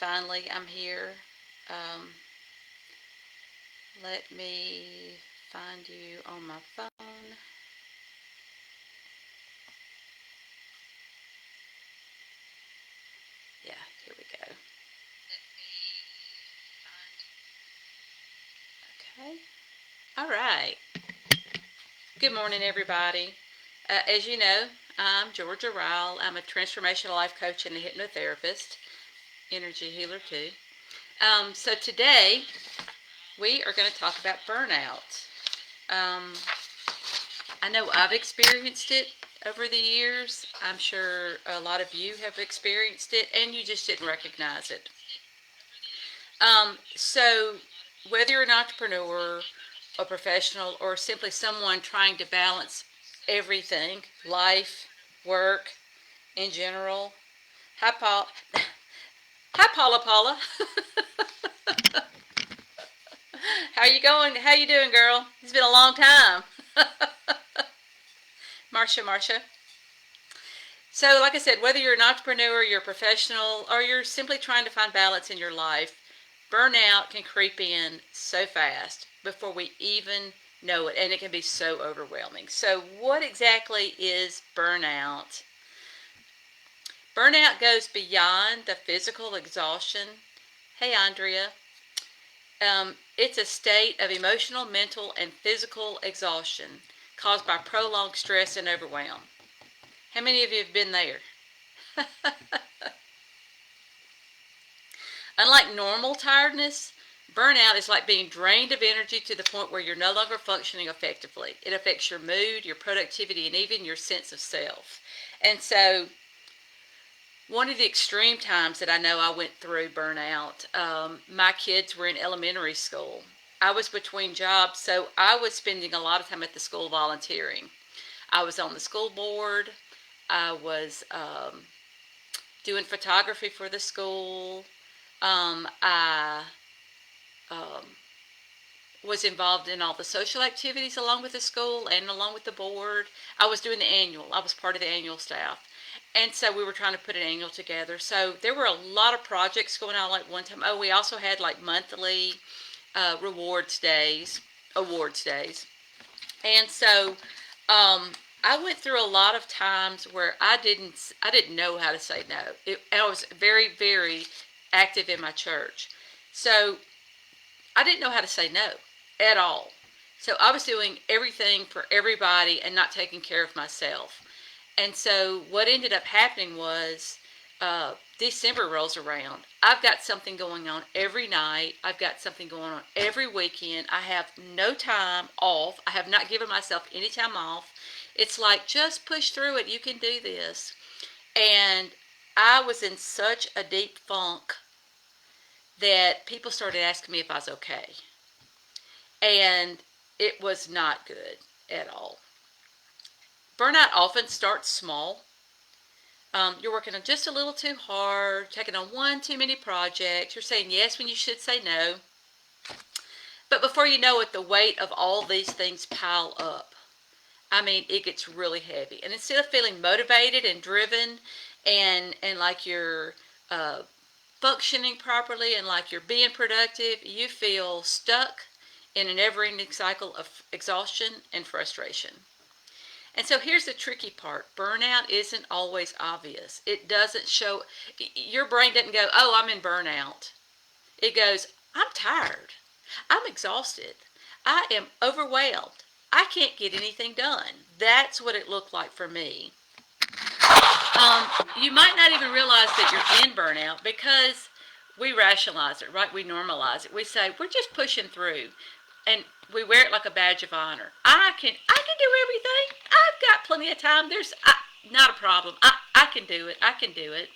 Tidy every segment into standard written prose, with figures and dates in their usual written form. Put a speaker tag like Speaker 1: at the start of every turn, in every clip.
Speaker 1: finally, I'm here. Um, Let me find you on my phone. Yeah, here we go. Okay. All right. Good morning, everybody. As you know, I'm Georgia Ryle. I'm a transformational life coach and a hypnotherapist, energy healer too. So today we are going to talk about burnout. Um, I know I've experienced it over the years. I'm sure a lot of you have experienced it, and you just didn't recognize it. So, whether you're an entrepreneur, a professional, or simply someone trying to balance everything, life, work, in general. Hi, Paul. Hi, Paula. How you going? How you doing, girl? It's been a long time. Marcia. So, like I said, whether you're an entrepreneur, you're a professional, or you're simply trying to find balance in your life, burnout can creep in so fast before we even know it, and it can be so overwhelming. So, what exactly is burnout? Burnout goes beyond the physical exhaustion. Hey, Andrea. It's a state of emotional, mental, and physical exhaustion caused by prolonged stress and overwhelm. How many of you have been there? Unlike normal tiredness, burnout is like being drained of energy to the point where you're no longer functioning effectively. It affects your mood, your productivity, and even your sense of self. And so, one of the extreme times that I know I went through burnout, my kids were in elementary school. I was between jobs, so I was spending a lot of time at the school volunteering. I was on the school board. I was doing photography for the school. I um, was involved in all the social activities along with the school and along with the board. I was doing the annual. I was part of the annual staff. And so we were trying to put an annual together. So there were a lot of projects going on like one time. Oh, we also had like monthly rewards days, awards days. And so I went through a lot of times where I didn't know how to say no. I was very active in my church. So I didn't know how to say no at all. So I was doing everything for everybody and not taking care of myself. And so what ended up happening was December rolls around. I've got something going on every night. I've got something going on every weekend. I have no time off. I have not given myself any time off. It's like, just push through it. You can do this. And I was in such a deep funk that people started asking me if I was okay. And it was not good at all. Burnout often starts small. You're working on just a little too hard, taking on one too many projects. You're saying yes when you should say no. But before you know it, the weight of all these things pile up. I mean, it gets really heavy. And instead of feeling motivated and driven and like you're functioning properly and like you're being productive, you feel stuck in a never-ending cycle of exhaustion and frustration. And so here's the tricky part. Burnout isn't always obvious. It doesn't show, your brain doesn't go, oh, I'm in burnout. It goes, I'm tired. I'm exhausted. I am overwhelmed. I can't get anything done. That's what it looked like for me. You might not even realize that you're in burnout because we rationalize it, right? We normalize it. We say, we're just pushing through. And we wear it like a badge of honor. I can do everything. I've got plenty of time. Not a problem. I can do it. I can do it.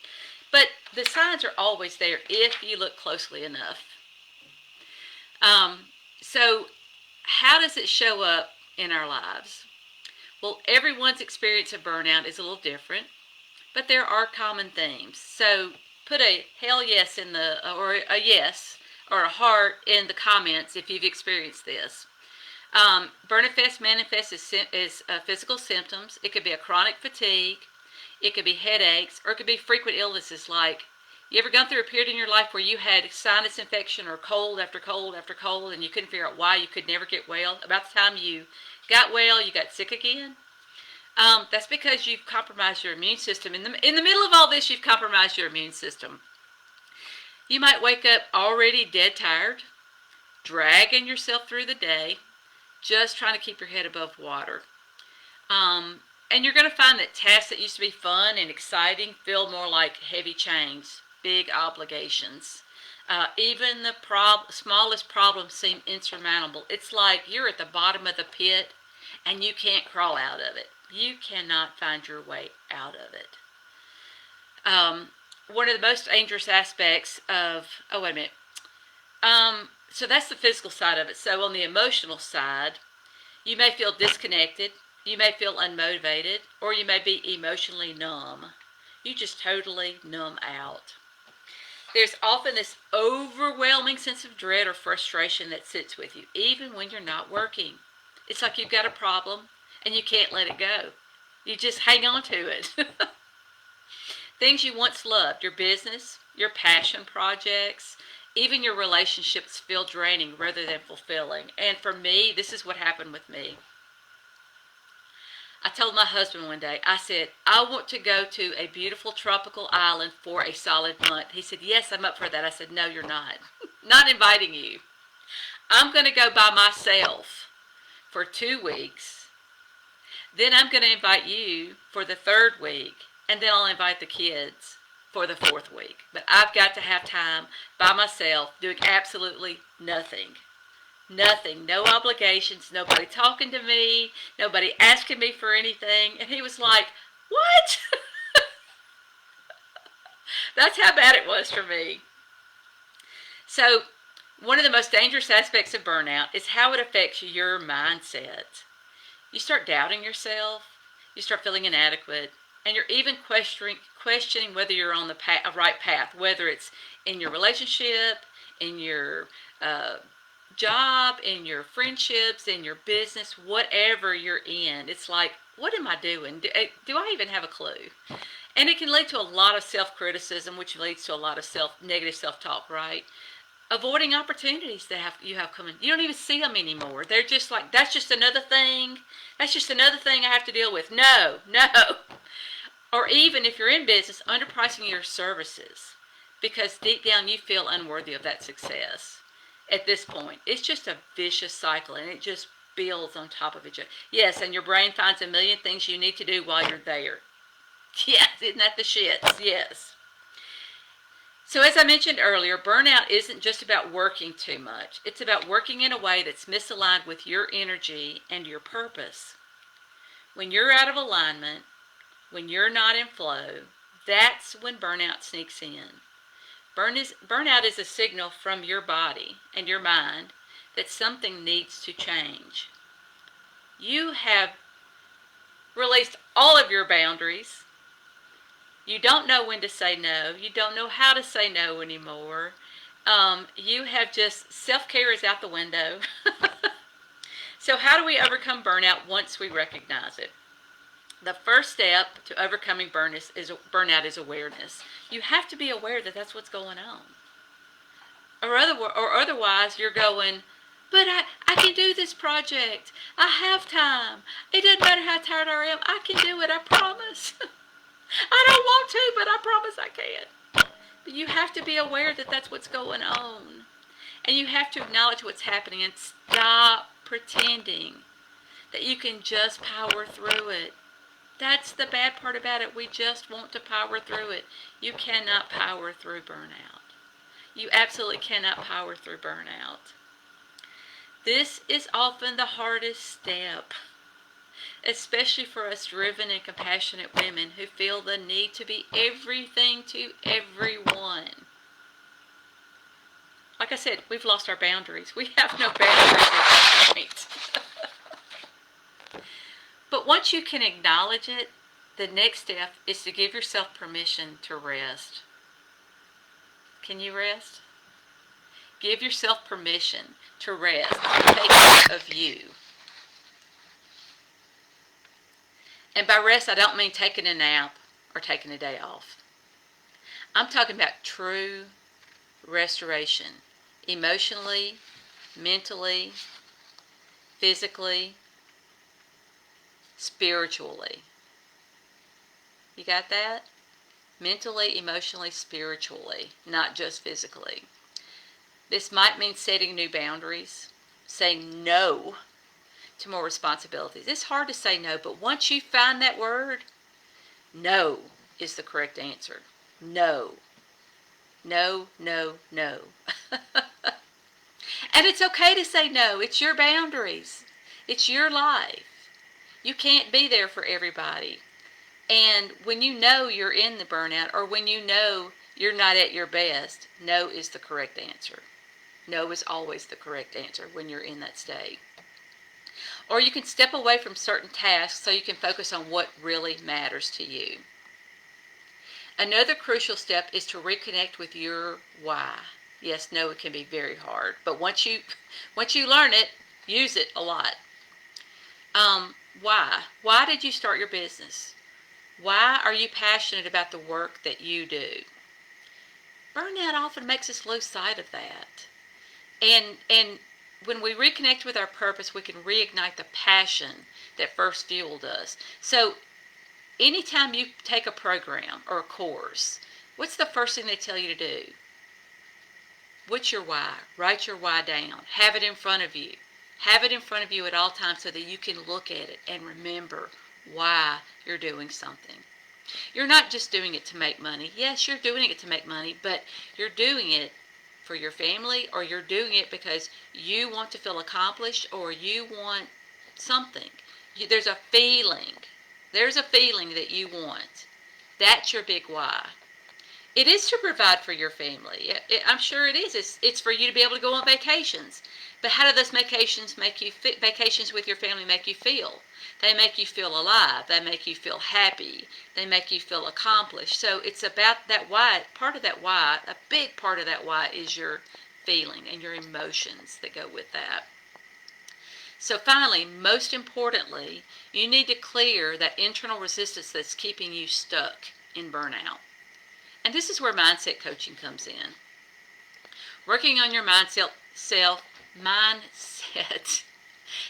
Speaker 1: But the signs are always there if you look closely enough. Um, so how does it show up in our lives? Well, everyone's experience of burnout is a little different, but there are common themes. So put a hell yes in the, or a yes, or a heart in the comments if you've experienced this. Burnout manifests as physical symptoms. It could be a chronic fatigue. It could be headaches, or it could be frequent illnesses like You ever gone through a period in your life where you had sinus infection or cold after cold after cold and you couldn't figure out why you could never get well? About the time you got well, you got sick again? That's because you've compromised your immune system. In the middle of all this, you've compromised your immune system. You might wake up already dead tired, dragging yourself through the day, just trying to keep your head above water. And you're going to find that tasks that used to be fun and exciting feel more like heavy chains, big obligations. Even the smallest problems seem insurmountable. It's like you're at the bottom of the pit and you can't crawl out of it. You cannot find your way out of it. One of the most dangerous aspects of, oh, wait a minute. So that's the physical side of it. So on the emotional side, you may feel disconnected, you may feel unmotivated, or you may be emotionally numb. You just totally numb out. There's often this overwhelming sense of dread or frustration that sits with you, even when you're not working. It's like you've got a problem and you can't let it go. You just hang on to it. Things you once loved, your business, your passion projects, even your relationships feel draining rather than fulfilling. And for me, this is what happened with me. I told my husband one day, I said, I want to go to a beautiful tropical island for a solid month. He said, yes, I'm up for that. I said, no, you're not. Not inviting you. I'm going to go by myself for 2 weeks. Then I'm going to invite you for the 3rd week. And then I'll invite the kids for the 4th week. But I've got to have time by myself doing absolutely nothing. Nothing. No obligations. Nobody talking to me. Nobody asking me for anything. And he was like, what? That's how bad it was for me. So one of the most dangerous aspects of burnout is how it affects your mindset. You start doubting yourself. You start feeling inadequate. And you're even questioning whether you're on the right path, whether it's in your relationship, in your job, in your friendships, in your business, whatever you're in. It's like, what am I doing? Do I even have a clue? And it can lead to a lot of self-criticism, which leads to a lot of negative self-talk, right? Avoiding opportunities that you have coming. You don't even see them anymore. They're just like, that's just another thing. That's just another thing I have to deal with. No. Or even if you're in business, underpricing your services because deep down you feel unworthy of that success. At this point, it's just a vicious cycle and it just builds on top of each other. Yes, and your brain finds a million things you need to do while you're there. Yes, isn't that the shits? Yes. So as I mentioned earlier, burnout isn't just about working too much. It's about working in a way that's misaligned with your energy and your purpose. When you're out of alignment, when you're not in flow, that's when burnout sneaks in. Burnout is a signal from your body and your mind that something needs to change. You have released all of your boundaries. You don't know when to say no. You don't know how to say no anymore. You have just, self-care is out the window. So how do we overcome burnout once we recognize it? The first step to overcoming burnout is awareness. You have to be aware that that's what's going on. Or otherwise you're going, but I can do this project. I have time. It doesn't matter how tired I am. I can do it, I promise. I don't want to, but I promise I can. But you have to be aware that that's what's going on. And you have to acknowledge what's happening and stop pretending that you can just power through it. That's the bad part about it. We just want to power through it. You cannot power through burnout. You absolutely cannot power through burnout. This is often the hardest step, especially for us driven and compassionate women who feel the need to be everything to everyone. Like I said, we've lost our boundaries. We have no boundaries at this point. But once you can acknowledge it, the next step is to give yourself permission to rest. Can you rest? Give yourself permission to rest, to take care of you. And by rest, I don't mean taking a nap or taking a day off. I'm talking about true restoration, emotionally, mentally, physically, spiritually. You got that? Mentally, emotionally, spiritually, not just physically. This might mean setting new boundaries, saying no to more responsibilities. It's hard to say no, but once you find that word, no is the correct answer. No. No, no, no. And it's okay to say no. It's your boundaries. It's your life. You can't be there for everybody. And when you know you're in the burnout, or when you know you're not at your best, no is the correct answer. No is always the correct answer when you're in that state. Or you can step away from certain tasks so you can focus on what really matters to you. Another crucial step is to reconnect with your why. Yes, no, it can be very hard, but once you learn it, use it a lot. Why? Why did you start your business? Why are you passionate about the work that you do? Burnout often makes us lose sight of that. And when we reconnect with our purpose, we can reignite the passion that first fueled us. So anytime you take a program or a course, what's the first thing they tell you to do? What's your why? Write your why down. Have it in front of you. Have it in front of you at all times so that you can look at it and remember why you're doing something. You're not just doing it to make money. Yes, you're doing it to make money, but you're doing it for your family, or you're doing it because you want to feel accomplished, or you want something. There's a feeling. There's a feeling that you want. That's your big why. It is to provide for your family. I'm sure it is. It's for you to be able to go on vacations. But how do those vacations make you vacations with your family make you feel? They make you feel alive. They make you feel happy. They make you feel accomplished. So it's about that why. Part of that why, a big part of that why, is your feeling and your emotions that go with that. So finally, most importantly, you need to clear that internal resistance that's keeping you stuck in burnout. And this is where mindset coaching comes in. Working on your mindset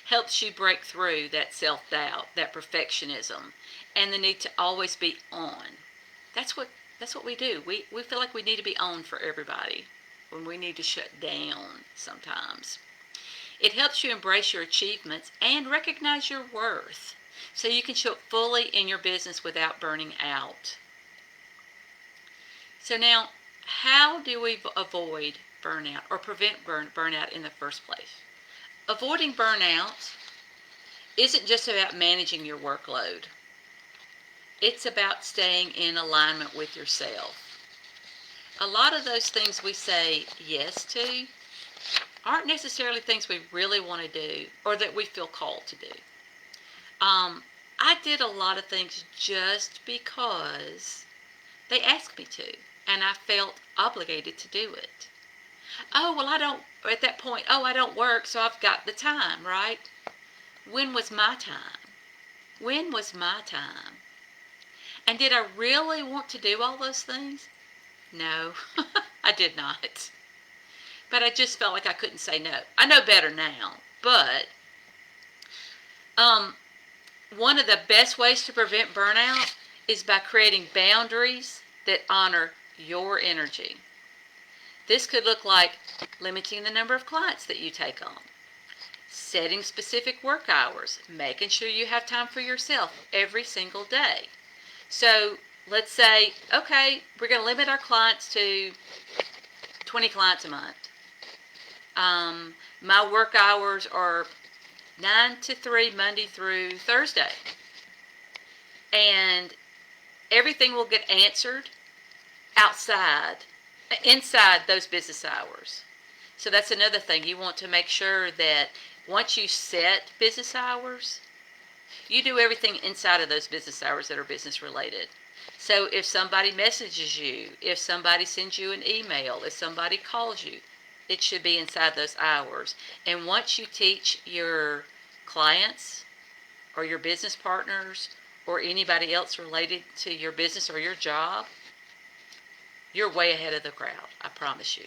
Speaker 1: helps you break through that self-doubt, that perfectionism, and the need to always be on. That's what we do. We feel like we need to be on for everybody when we need to shut down sometimes. It helps you embrace your achievements and recognize your worth so you can show up fully in your business without burning out. So now, how do we avoid burnout or prevent burnout in the first place? Avoiding burnout isn't just about managing your workload. It's about staying in alignment with yourself. A lot of those things we say yes to aren't necessarily things we really want to do or that we feel called to do. I did a lot of things just because they asked me to, and I felt obligated to do it. Oh, well, at that point, I don't work, so I've got the time, right? When was my time? When was my time? And did I really want to do all those things? No, I did not. But I just felt like I couldn't say no. I know better now, but one of the best ways to prevent burnout is by creating boundaries that honor your energy. This could look like limiting the number of clients that you take on, setting specific work hours, making sure you have time for yourself every single day. So let's say, okay, we're going to limit our clients to 20 clients a month. My work hours are 9 to 3, Monday through Thursday. And everything will get answered inside those business hours. So that's another thing. You want to make sure that once you set business hours, you do everything inside of those business hours that are business related. So if somebody messages you, if somebody sends you an email, if somebody calls you, it should be inside those hours. And once you teach your clients or your business partners or anybody else related to your business or your job, You're way ahead of the crowd, I promise you.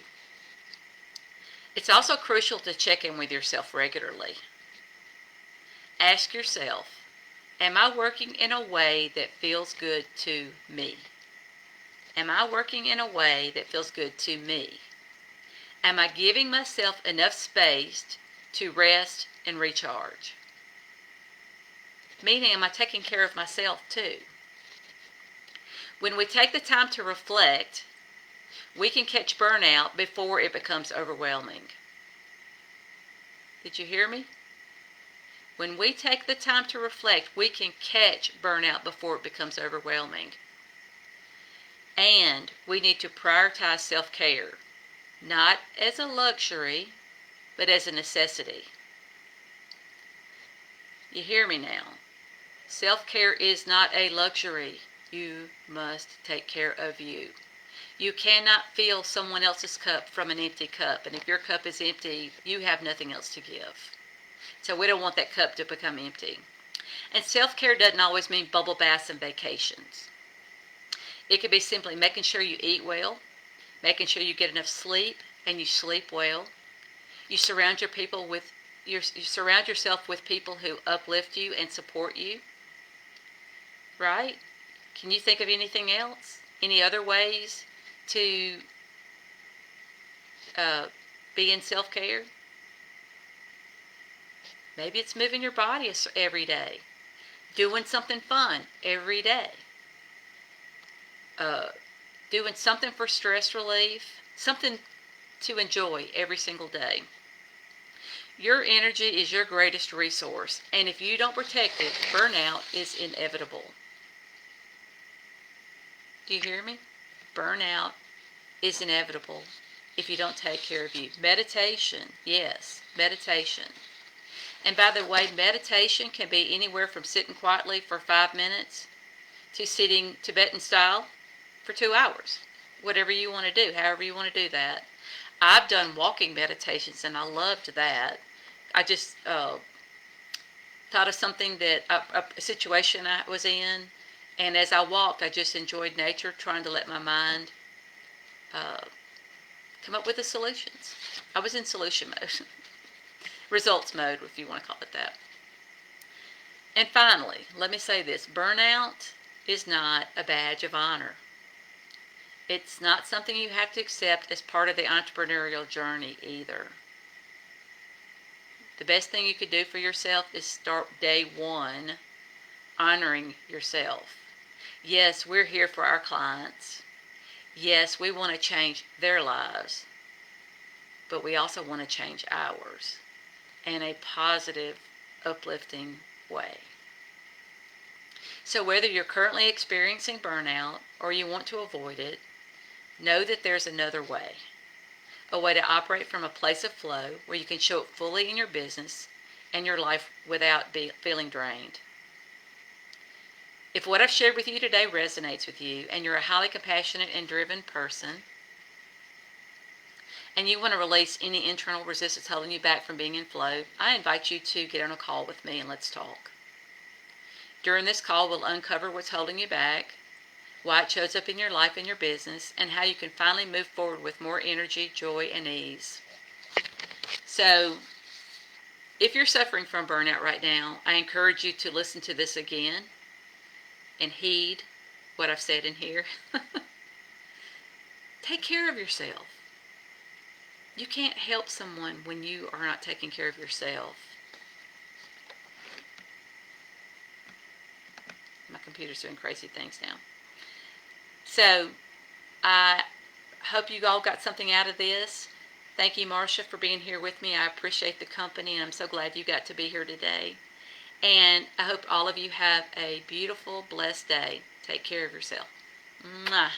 Speaker 1: It's also crucial to check in with yourself regularly. Ask yourself, am I working in a way that feels good to me? Am I working in a way that feels good to me? Am I giving myself enough space to rest and recharge? Meaning, am I taking care of myself too? When we take the time to reflect, we can catch burnout before it becomes overwhelming. Did you hear me? When we take the time to reflect, we can catch burnout before it becomes overwhelming. And we need to prioritize self-care, not as a luxury, but as a necessity. You hear me now? Self-care is not a luxury. You must take care of you. You cannot fill someone else's cup from an empty cup. And if your cup is empty, you have nothing else to give. So we don't want that cup to become empty. And self-care doesn't always mean bubble baths and vacations. It could be simply making sure you eat well, making sure you get enough sleep and you sleep well. You surround yourself with people who uplift you and support you. Right? Can you think of anything else? Any other ways to be in self-care? Maybe it's moving your body every day, doing something fun every day, doing something for stress relief, something to enjoy every single day. Your energy is your greatest resource, and if you don't protect it, burnout is inevitable. Do you hear me? Burnout is inevitable if you don't take care of you. Meditation, yes, meditation. And by the way, meditation can be anywhere from sitting quietly for 5 minutes to sitting Tibetan style for 2 hours. Whatever you want to do, however you want to do that. I've done walking meditations and I loved that. I just thought of something that a situation I was in, and as I walked, I just enjoyed nature, trying to let my mind come up with the solutions. I was in solution mode, results mode, if you want to call it that. And finally, let me say this: burnout is not a badge of honor. It's not something you have to accept as part of the entrepreneurial journey either. The best thing you could do for yourself is start day one honoring yourself. Yes, we're here for our clients. Yes, we want to change their lives, but we also want to change ours in a positive, uplifting way. So whether you're currently experiencing burnout or you want to avoid it, know that there's another way. A way to operate from a place of flow where you can show up fully in your business and your life without feeling drained. If what I've shared with you today resonates with you and you're a highly compassionate and driven person and you want to release any internal resistance holding you back from being in flow, I invite you to get on a call with me and let's talk. During this call, we'll uncover what's holding you back, why it shows up in your life and your business, and how you can finally move forward with more energy, joy, and ease. So, if you're suffering from burnout right now, I encourage you to listen to this again and heed what I've said in here. Take care of yourself. You can't help someone when you are not taking care of yourself. My computer's doing crazy things now. So, I hope you all got something out of this. Thank you, Marcia, for being here with me. I appreciate the company, and I'm so glad you got to be here today. And I hope all of you have a beautiful, blessed day. Take care of yourself. Mwah.